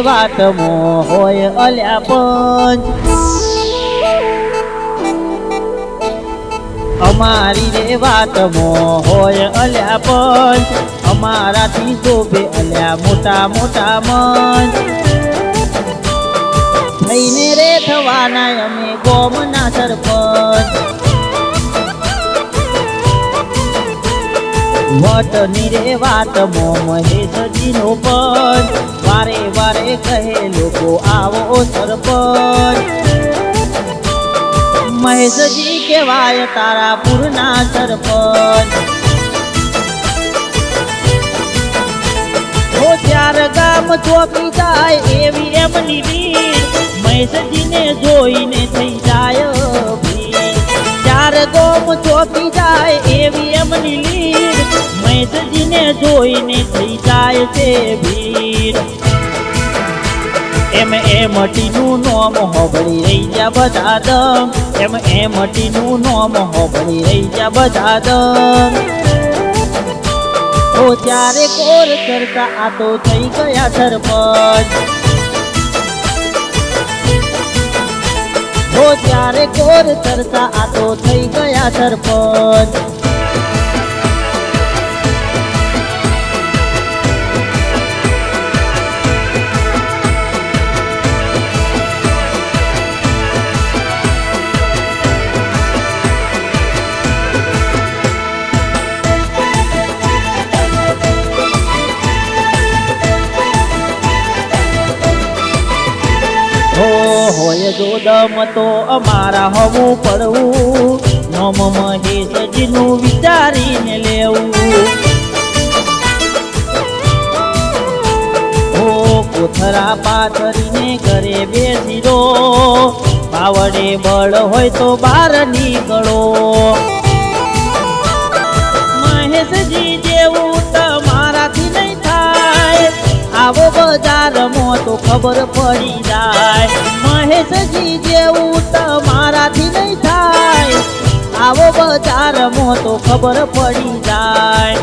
વાતમો હોય અલ્યા પંચ, અમારી રે વાતમો હોય અલ્યા પંચ, અમારાથી શોભે અલ્યા મોટા મોટા મંચ. થઈને રે થવાના અમે ગોમના સરપંચ, વટની રે વાતમો મહેશજીનો પંચ, વારે વારે કહે લોકો આવો સરપંચ. મહેશજી કહેવાય તારાપુરના સરપંચ. ઓ ચાર ગામ ચોકી જાય એવી એમની વીર, મહેશજીને જોઈને થઈ જાય ભીડ. ચાર ગામ ચોકી જાય એવી એમની લીડ, મહેશજીને જોઈને થઈ જાય છે ભીડ. એમ મટીનું નોમ હોબળી રહી જા બધા દમ, એમ મટીનું નોમ હોબળી રહી જા બધા દમ. ઓ ચારે કોર કરતા આ તો થઈ ગયા સરપંચ, ઓ ચારે કોર કરતા આ તો થઈ ગયા સરપંચ. હોય જો દમ તો અમારા હોવું પડવું, નોમ મહેશજીનું વિચારીને લેવું. ઓ કોથરા પાથરીને ઘરે બેસી દો, બાવડે બળ હોય તો બહાર નીકળો. મહેશજી જેવું તમારાથી નહીં થાય, આવો બજારમાં તો ખબર પડી જાય. મહેશજી જેવું તમારાથી નહીં થાય, આવો બજારમાં તો ખબર પડી જાય.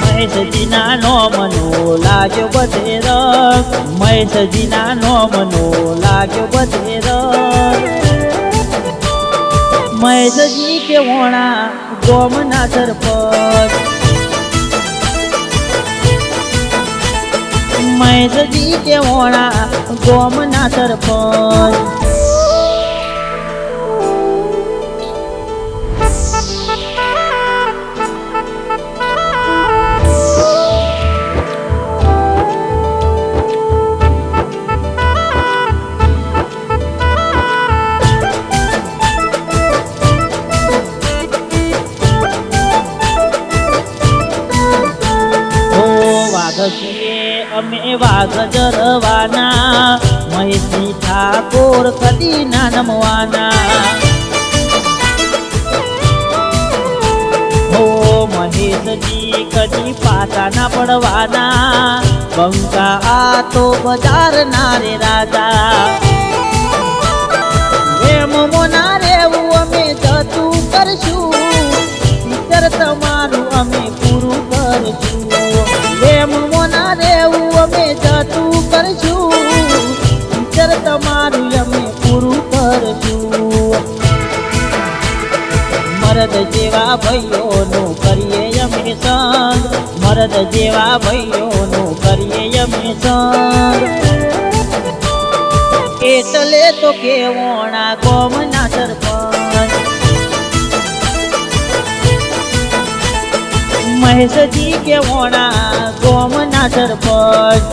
મહેશજીના નોમનો લાગ્યો બધે રંગ, મહેશજીના નોમનો લાગ્યો બધે રંગ. મહેશજી કેવોણા ગોમના સરપંચ, મહેશજી કેવોણા ગોમના સરપંચ. અમે વાઘ જરવાના, મહેશજી ઠાકોર કદી ના નમવાના. હો મહેશજી કદી પાછા ના પડવાના, બંકા આ તો બજાર ના રે રાજા. એમ મોના રેવું અમે જતું કરશું, પિક્ચર તમારું અમે પૂરું કરશું. એમ મોના રેવું અમે જતું કરશું, પિક્ચર તમારું અમે પૂરું કરશું. મરદ જેવા ભાઈઓનું કરીએ અમે સંગ, મરદ જેવા ભાઈઓનું કરીએ અમે સંગ. એટલે તો કેવોણા ગોમના સરપંચ, મહેશજી કેવોણા ગોમના સરપંચ.